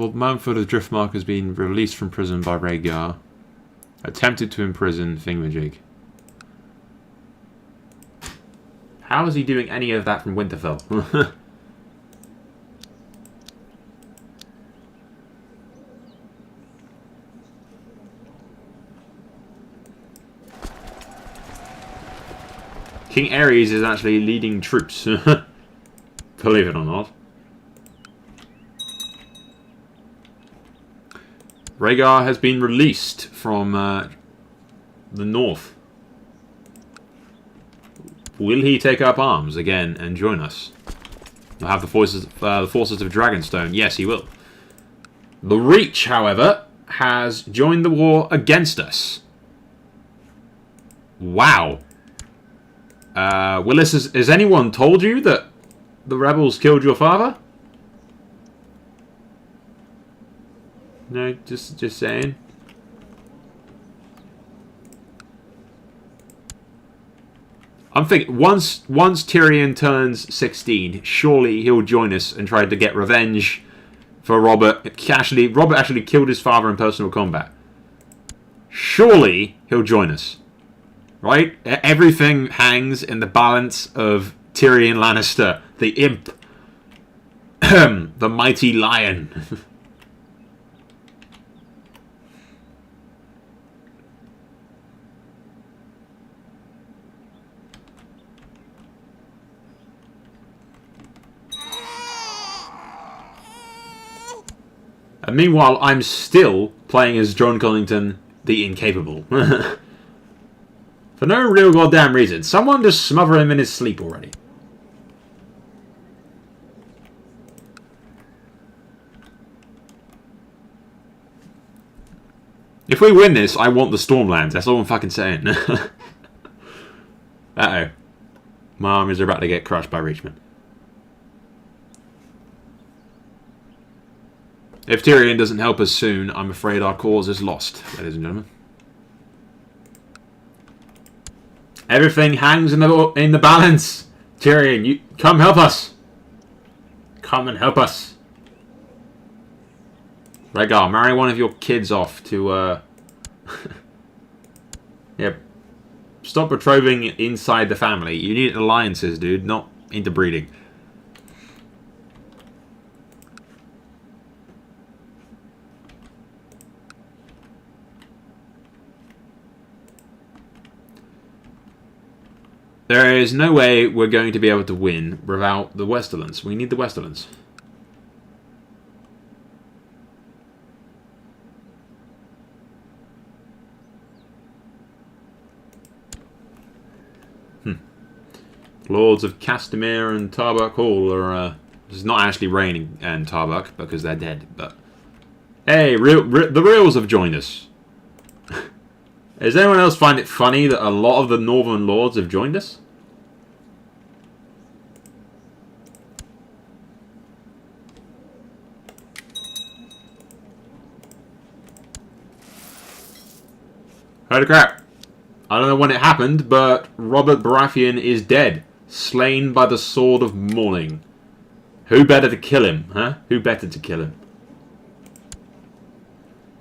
Lord Mountford of Driftmark has been released from prison by Rhaegar. Attempted to imprison Thingamajig. How is he doing any of that from Winterfell? King Aerys is actually leading troops. Believe it or not. Rhaegar has been released from the north. Will he take up arms again and join us? We'll have the forces of Dragonstone. Yes, he will. The Reach, however, has joined the war against us. Wow. Willis, has anyone told you that the rebels killed your father? No, just saying. I'm thinking once Tyrion turns 16, surely he'll join us and try to get revenge for Robert. Robert actually killed his father in personal combat. Surely he'll join us. Right? Everything hangs in the balance of Tyrion Lannister, the imp, the mighty lion. And meanwhile, I'm still playing as John Connington, the incapable. For no real goddamn reason. Someone just smother him in his sleep already. If we win this, I want the Stormlands. That's all I'm fucking saying. Uh-oh. My armies are about to get crushed by Reachman. If Tyrion doesn't help us soon, I'm afraid our cause is lost, ladies and gentlemen. Everything hangs in the balance. Tyrion, you come help us. Come and help us. Rhaegar, marry one of your kids off to yeah. Stop betrothing inside the family. You need alliances, dude, not interbreeding. There is no way we're going to be able to win without the Westerlands. We need the Westerlands. Lords of Castamere and Tarbuck Hall are... it's not actually raining and Tarbuck because they're dead, but... Hey, the Reals have joined us. Does anyone else find it funny that a lot of the Northern Lords have joined us? Holy crap. I don't know when it happened, but Robert Baratheon is dead. Slain by the Sword of Morning. Who better to kill him, huh? Who better to kill him?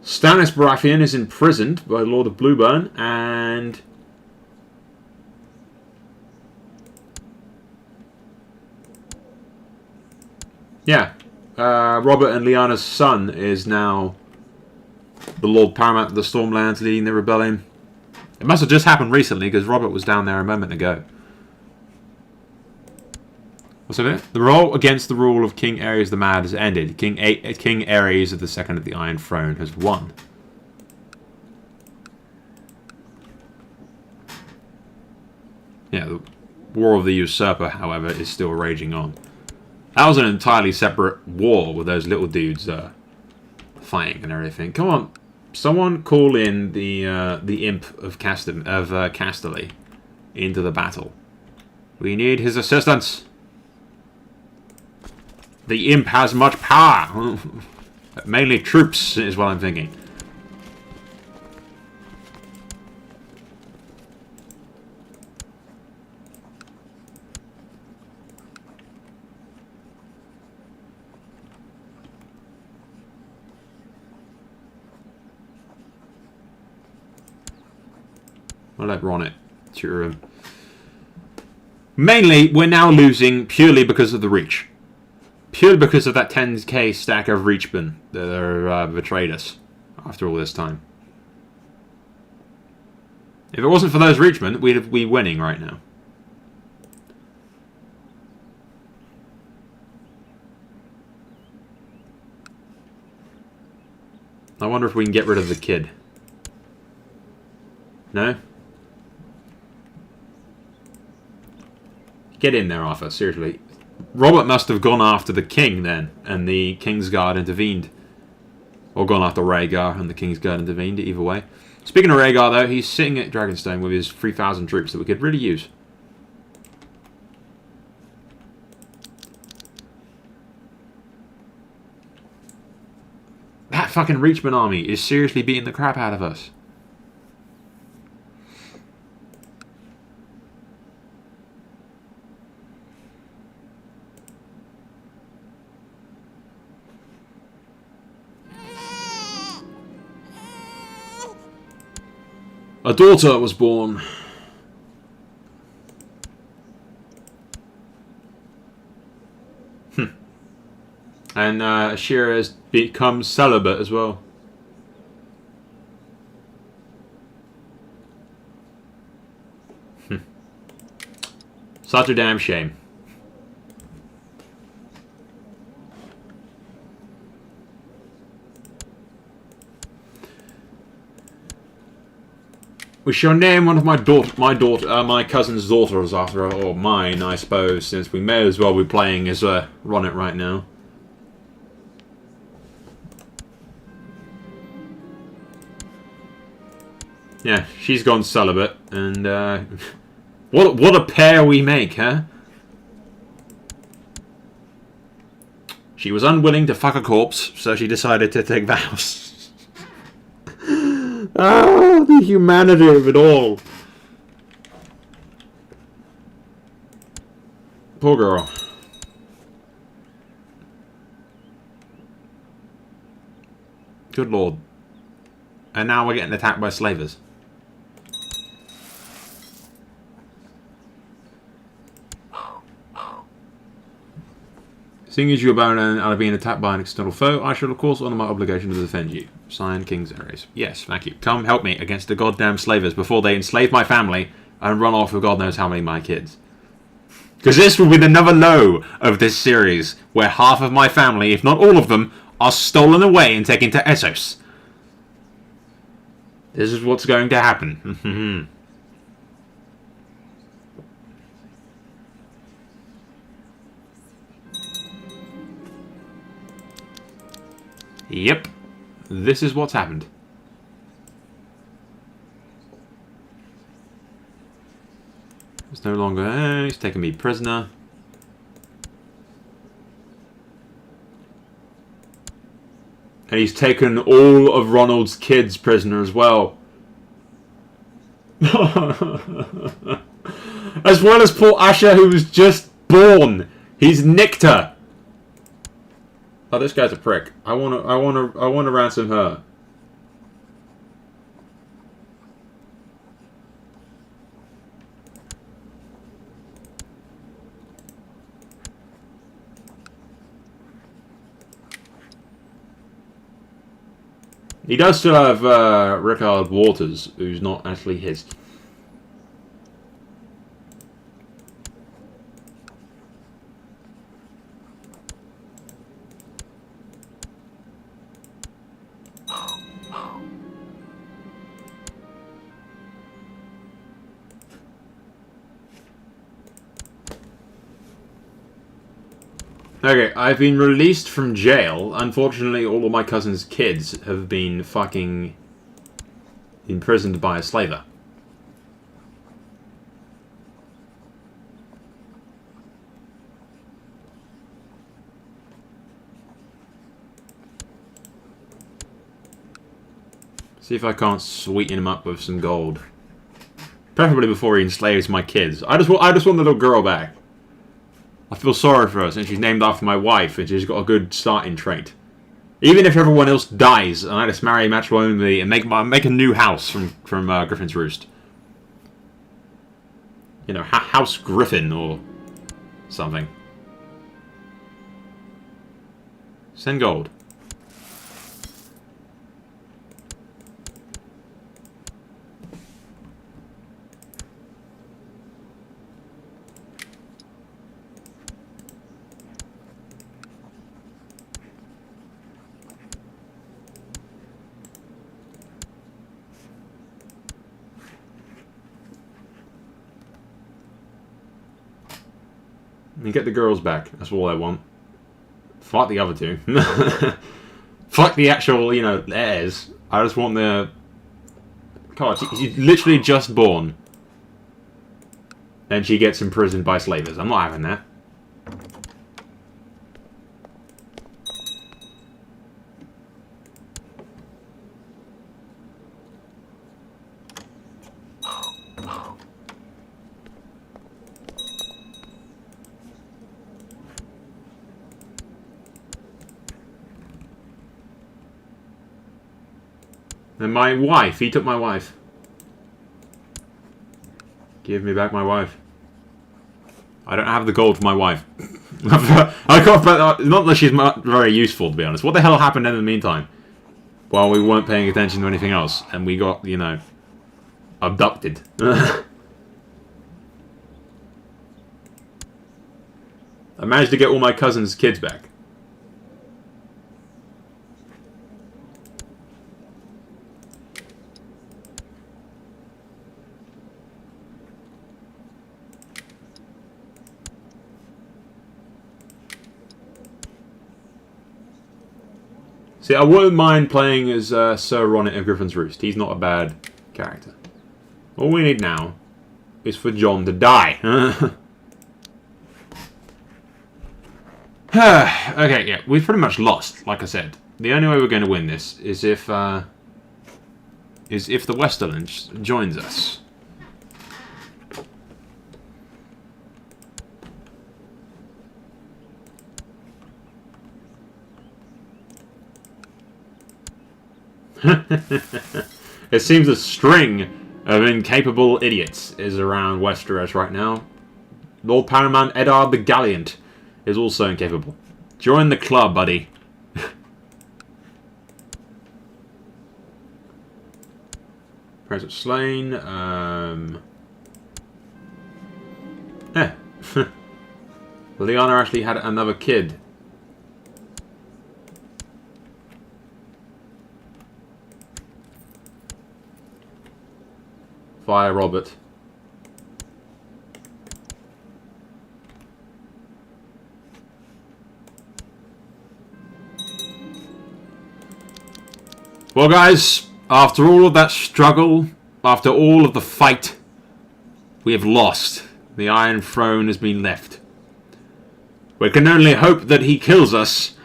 Stannis Baratheon is imprisoned by Lord of Blueburn, and... yeah. Robert and Lyanna's son is now the Lord Paramount of the Stormlands, leading the rebellion. It must have just happened recently, because Robert was down there a moment ago. What's it? The role against the rule of King Aerys the Mad has ended. King Aerys of the Second of the Iron Throne has won. Yeah, the War of the Usurper, however, is still raging on. That was an entirely separate war with those little dudes fighting and everything. Come on, someone call in the Imp of Casterly into the battle. We need his assistance. The Imp has much power. Mainly troops is what I'm thinking. I'll let Ron it. Tutor him. Mainly, we're now losing purely because of the reach. Purely because of that 10k stack of reachmen that betrayed us after all this time. If it wasn't for those reachmen, we'd be winning right now. I wonder if we can get rid of the kid. No? Get in there, Arthur, seriously. Robert must have gone after the king then, and the King's Guard intervened. Or gone after Rhaegar, and the King's Guard intervened, either way. Speaking of Rhaegar, though, he's sitting at Dragonstone with his 3,000 troops that we could really use. That fucking Reachman army is seriously beating the crap out of us. A daughter was born. And Ashira has become celibate as well. Such a damn shame. We shall name one of my cousin's daughters after her, or mine, I suppose, since we may as well be playing as Ron it right now. Yeah, she's gone celibate, and what a pair we make, huh? She was unwilling to fuck a corpse, so she decided to take vows. Oh, the humanity of it all. Poor girl. Good lord. And now we're getting attacked by slavers. Seeing as you are bound and are being attacked by an external foe, I shall of course honour my obligation to defend you. Signed, King Xerxes. Yes, thank you. Come help me against the goddamn slavers before they enslave my family and run off with God knows how many of my kids. Because this will be another low of this series, where half of my family, if not all of them, are stolen away and taken to Essos. This is what's going to happen. Yep. This is what's happened. It's no longer... he's taking me prisoner. And he's taken all of Ronald's kids prisoner as well. As well as poor Asha, who was just born. He's nicked her. Oh, this guy's a prick. I wanna ransom her. He does still have Rickard Waters, who's not actually his. Okay, I've been released from jail. Unfortunately, all of my cousin's kids have been fucking imprisoned by a slaver. See if I can't sweeten him up with some gold. Preferably before he enslaves my kids. I just want the little girl back. I feel sorry for her since she's named after my wife and she's got a good starting trait. Even if everyone else dies and I just marry matrimonially and make a new house from Griffin's Roost. You know, House Griffin or something. Send gold. And get the girls back. That's all I want. Fuck the other two. Fuck the actual, you know, heirs. I just want the... God, she's literally just born. And she gets imprisoned by slavers. I'm not having that. And my wife. He took my wife. Give me back my wife. I don't have the gold for my wife. I got, not that she's very useful, to be honest. What the hell happened in the meantime? While we weren't paying attention to anything else. And we got, you know, abducted. I managed to get all my cousin's kids back. See, I wouldn't mind playing as Sir Ronnet of Griffin's Roost. He's not a bad character. All we need now is for John to die. Okay, yeah, we've pretty much lost, like I said. The only way we're going to win this is if the Westerland joins us. It seems a string of incapable idiots is around Westeros right now. Lord Paramount Eddard the Gallant is also incapable. Join the club, buddy. Present slain. Lyanna actually had another kid. Fire Robert. Well, guys, after all of that struggle, after all of the fight, we have lost. The Iron Throne has been left. We can only hope that he kills us.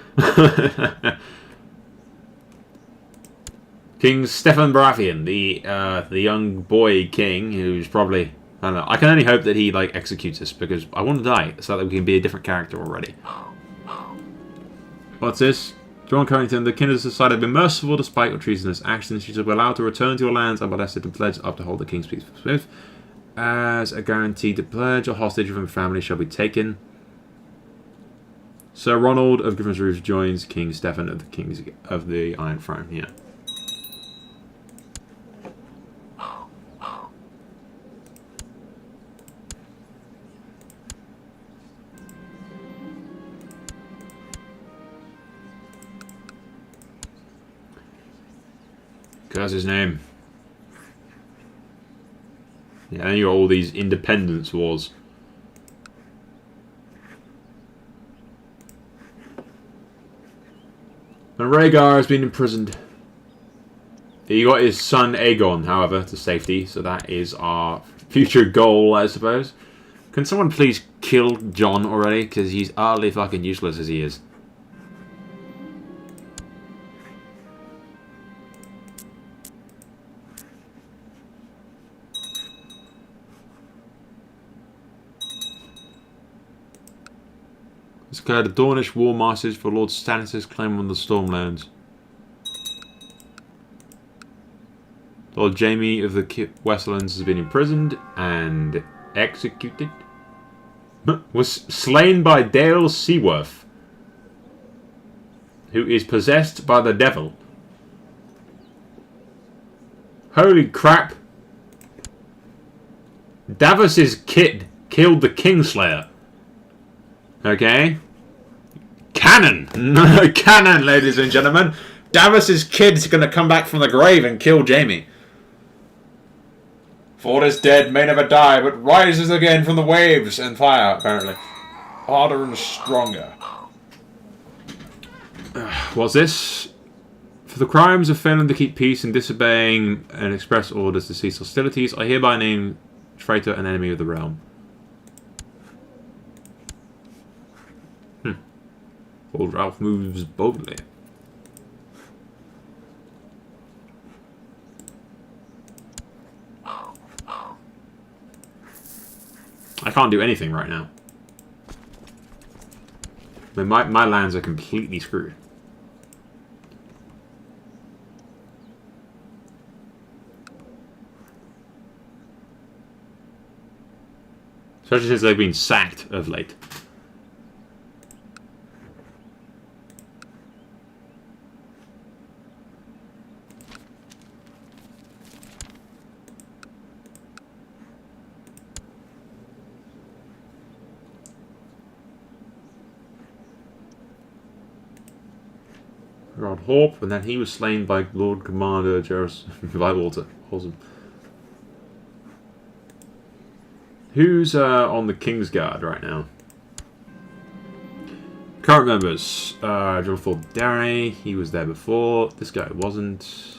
King Stefan Baratheon, the young boy king, who's probably, I don't know. I can only hope that he like executes us because I want to die so that we can be a different character already. What's this? John Connington, the king has decided to be merciful despite your treasonous actions. You shall be allowed to return to your lands unmolested and pledge up to hold the king's peace. As a guarantee to pledge, a hostage from family shall be taken. Sir Ronald of Griffin's Roost joins King Stefan of the Iron Throne. Yeah. That's his name. Yeah, and you got all these independence wars. And Rhaegar has been imprisoned. He got his son Aegon, however, to safety, so that is our future goal, I suppose. Can someone please kill Jon already? Because he's utterly fucking useless as he is. This occurred a Dornish war message for Lord Stannis' claim on the Stormlands. Lord Jaime of the Westerlands has been imprisoned, and executed. Was slain by Dale Seaworth, who is possessed by the devil. Holy crap. Davos's kid killed the Kingslayer. Okay. Cannon! Cannon, ladies and gentlemen. Davos's kid's gonna come back from the grave and kill Jaime. For this dead may never die, but rises again from the waves and fire, apparently. Harder and stronger. What's this? For the crimes of failing to keep peace and disobeying and express orders to cease hostilities, I hereby name traitor and enemy of the realm. Old Ralph moves boldly. I can't do anything right now. I mean, my lands are completely screwed. Especially since they've been sacked of late. Rod Horp, and then he was slain by Lord Commander Bywater. Awesome. Who's on the Kingsguard right now? Current members. Jonathan Darry, he was there before. This guy wasn't.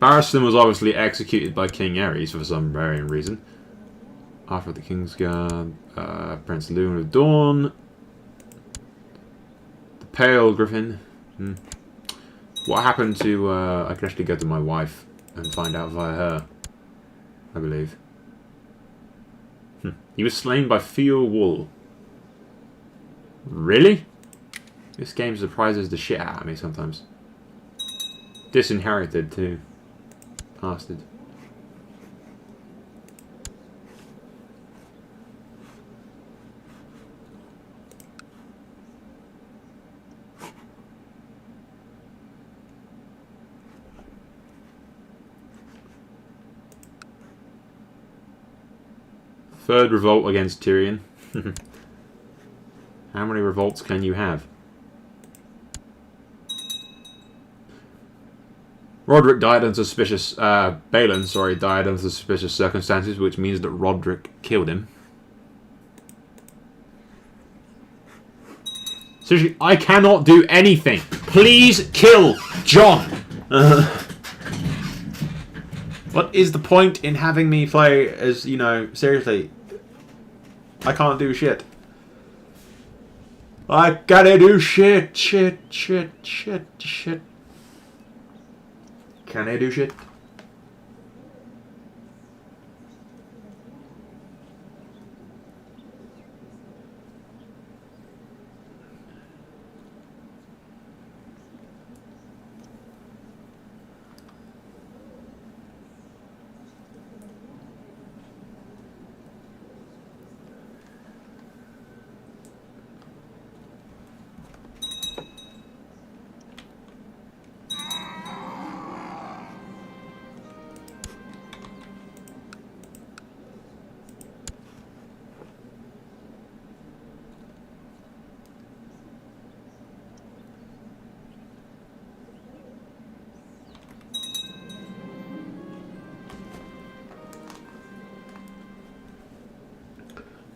Barristan was obviously executed by King Ares for some varying reason. After the Kingsguard, Prince Loon of Dawn. The Pale Griffin. What happened to... I could actually go to my wife and find out via her, I believe. He was slain by Theo Wool. Really? This game surprises the shit out of me sometimes. Disinherited too. Bastard. Third revolt against Tyrion. How many revolts can you have? Roderick died under suspicious... Balin, sorry, died under suspicious circumstances, which means that Roderick killed him. Seriously, I cannot do anything. Please kill Jon! What is the point in having me play as, you know, seriously? I can't do shit. I gotta do shit. Can I do shit?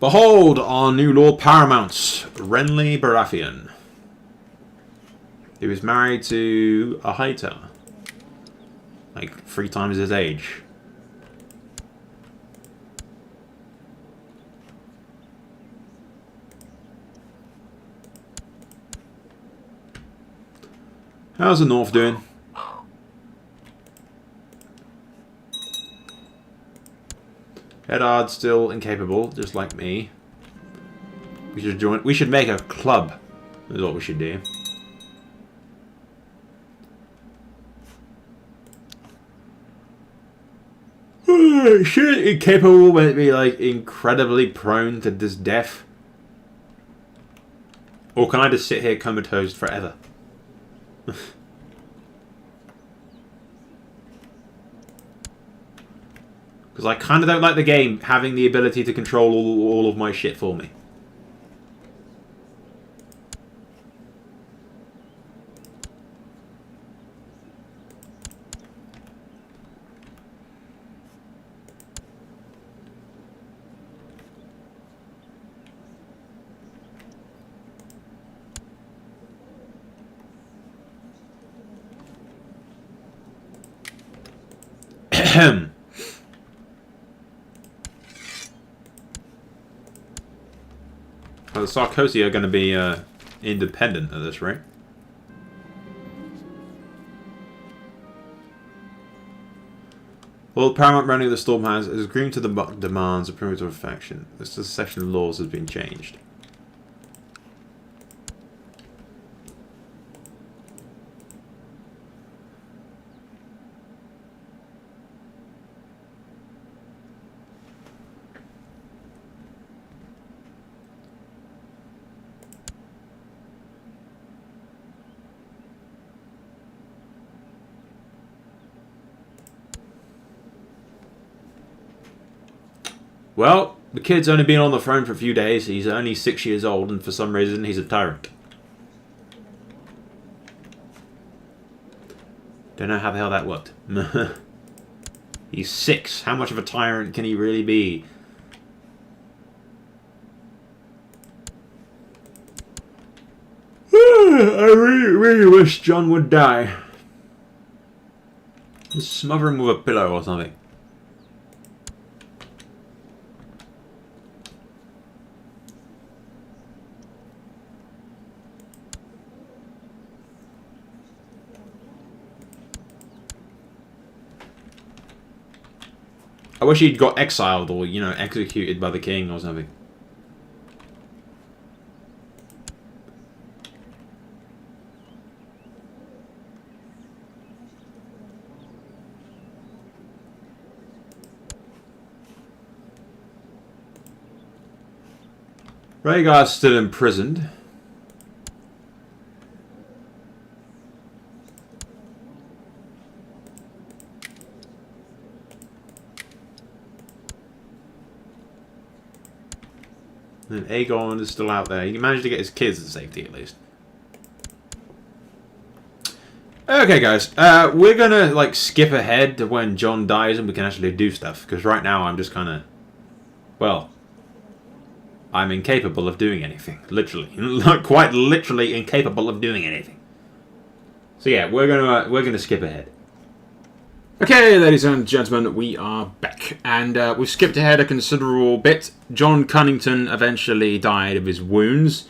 Behold our new Lord Paramount, Renly Baratheon. He was married to a Hightower. Like 3 times his age. How's the North doing? Eddard's still incapable, just like me. We should join. We should make a club. Is what we should do. Shouldn't incapable be like incredibly prone to this death? Or can I just sit here comatose forever? Because I kind of don't like the game having the ability to control all of my shit for me. Well, the Sarkozy are going to be independent at this rate. Well, the paramount running of the storm has is agreeing to the demands of primitive faction. This section of laws has been changed. Well, the kid's only been on the throne for a few days. He's only 6 years old, and for some reason, he's a tyrant. Don't know how the hell that worked. He's 6. How much of a tyrant can he really be? I really wish John would die. Just smother him with a pillow or something. I wish he'd got exiled or, you know, executed by the king or something. Rhaegar's still imprisoned. And Aegon is still out there. He managed to get his kids to safety at least. Okay, guys. We're gonna like skip ahead to when Jon dies and we can actually do stuff. Because right now I'm just kind of, well, I'm incapable of doing anything. Literally, quite literally incapable of doing anything. So yeah, we're gonna skip ahead. Okay, ladies and gentlemen, we are back, and we've skipped ahead a considerable bit. Jon Connington eventually died of his wounds.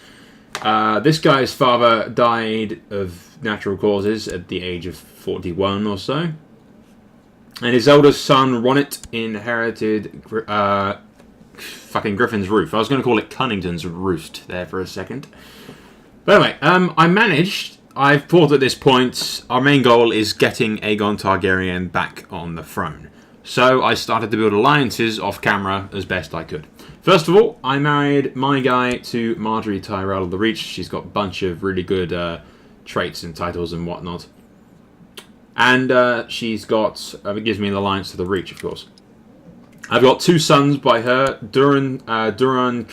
This guy's father died of natural causes at the age of 41 or so. And his eldest son, Ronnet, inherited fucking Griffin's Roof. I was going to call it Cunnington's Roost there for a second. But anyway, I managed... I've thought at this point, our main goal is getting Aegon Targaryen back on the throne. So I started to build alliances off camera as best I could. First of all, I married my guy to Marjorie Tyrell of the Reach. She's got a bunch of really good traits and titles and whatnot. And she's got, it gives me an alliance to the Reach, of course. I've got 2 sons by her, Duran, I don't know,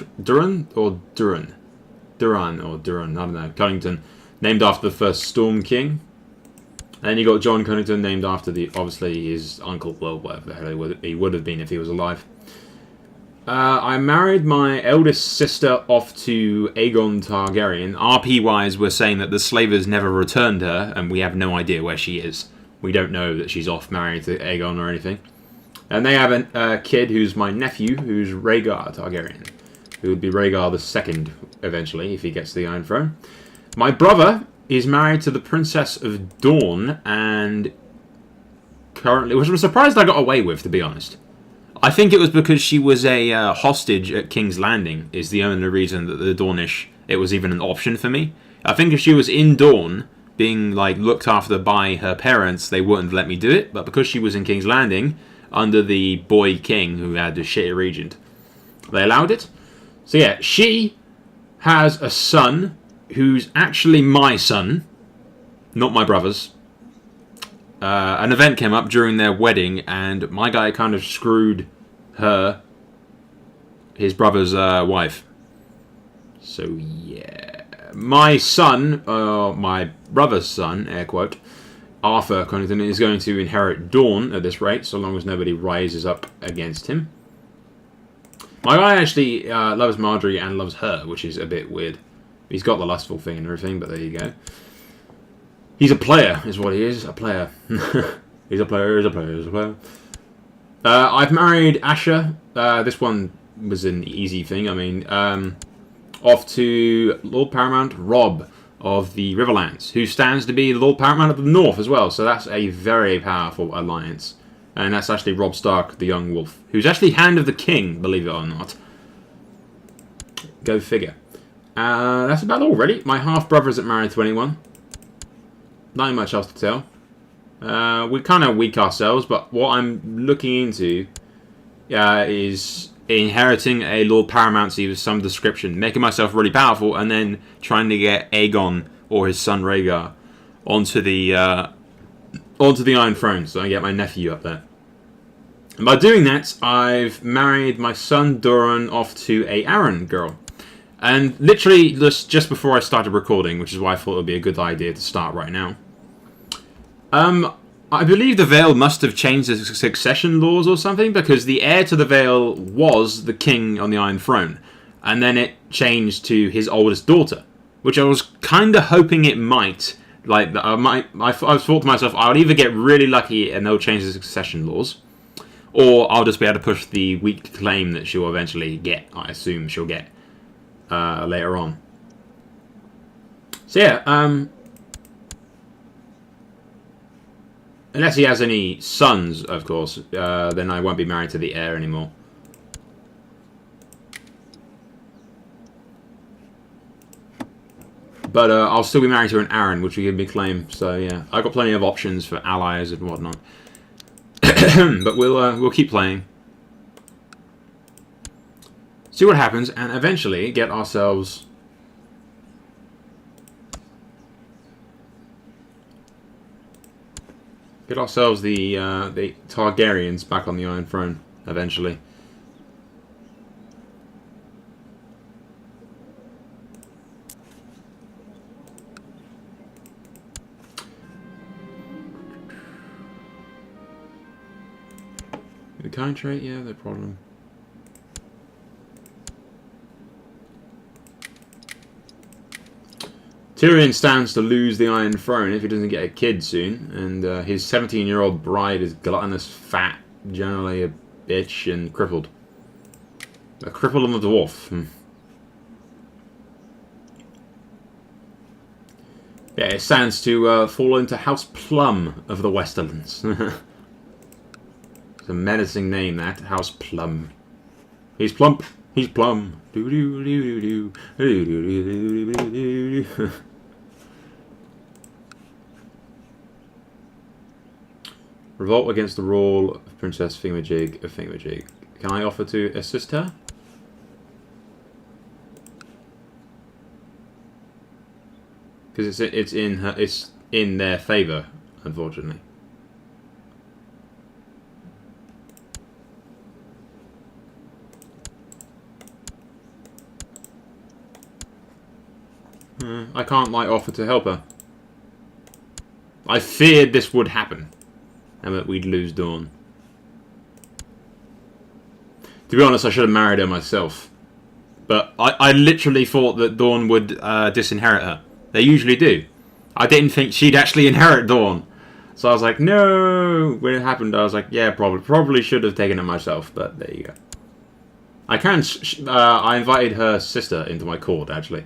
Connington. Named after the first Storm King. And you got Jon Connington, named after obviously his uncle, well, whatever the hell he would have been if he was alive. I married my eldest sister off to Aegon Targaryen. RP-wise, we're saying that the slavers never returned her, and we have no idea where she is. We don't know that she's off married to Aegon or anything. And they have a kid who's my nephew, who's Rhaegar Targaryen. Who would be Rhaegar II eventually, if he gets the Iron Throne. My brother is married to the Princess of Dawn, and currently, which I'm surprised I got away with, to be honest. I think it was because she was a hostage at King's Landing, is the only reason that the Dornish, it was even an option for me. I think if she was in Dawn, being like looked after by her parents, they wouldn't let me do it, but because she was in King's Landing, under the boy king who had the shitty regent. They allowed it. So yeah, she has a son who's actually my son, not my brother's. An event came up during their wedding, and my guy kind of screwed her, his brother's wife. So yeah, my son, my brother's son, air quote, Arthur Connington, is going to inherit Dawn at this rate, so long as nobody rises up against him. My guy actually loves Marjorie and loves her, which is a bit weird. He's got the lustful thing and everything, but there you go. He's a player, is what he is. A player. He's a player, he's a player, he's a player. I've married Asher. This one was an easy thing. I mean, off to Lord Paramount Robb of the Riverlands, who stands to be the Lord Paramount of the North as well. So that's a very powerful alliance. And that's actually Robb Stark, the Young Wolf, who's actually Hand of the King, believe it or not. Go figure. That's about all, really. My half-brother isn't married to anyone. Not much else to tell. We kind of weak ourselves, but what I'm looking into is inheriting a Lord Paramountcy of some description, making myself really powerful, and then trying to get Aegon or his son Rhaegar onto the Iron Throne, so I get my nephew up there. And by doing that, I've married my son Doran off to a Arryn girl. And literally just before I started recording, which is why I thought it would be a good idea to start right now. I believe the Vale must have changed the succession laws or something, because the heir to the Vale was the king on the Iron Throne, and then it changed to his oldest daughter, which I was kind of hoping it might. Like, I thought to myself, I'll either get really lucky and they'll change the succession laws, or I'll just be able to push the weak claim that she'll eventually get. I assume she'll get later on. So yeah, unless he has any sons, of course, then I won't be married to the heir anymore. But I'll still be married to an Arryn, which will give me claim. So yeah, I've got plenty of options for allies and whatnot. But we'll keep playing, see what happens, and eventually get ourselves the Targaryens back on the Iron Throne eventually. The kind trait, yeah, no problem. Tyrion stands to lose the Iron Throne if he doesn't get a kid soon, and his 17-year-old bride is gluttonous, fat, generally a bitch, and crippled. A cripple and a dwarf. Yeah, it stands to fall into House Plum of the Westerlands. It's a menacing name, that. House Plum. He's plump. He's plum. Revolt against the rule of Princess Thingamajig of Thingamajig. Can I offer to assist her? Because it's in their favour, unfortunately. I can't, like, offer to help her. I feared this would happen, and that we'd lose Dawn. To be honest, I should have married her myself. But I literally thought that Dawn would disinherit her. They usually do. I didn't think she'd actually inherit Dawn. So I was like, no. When it happened, I was like, yeah, probably should have taken it myself. But there you go. I invited her sister into my court, actually.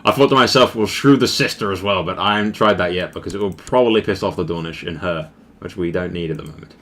I thought to myself, well, shrew the sister as well, but I haven't tried that yet because it will probably piss off the Dornish and her, which we don't need at the moment.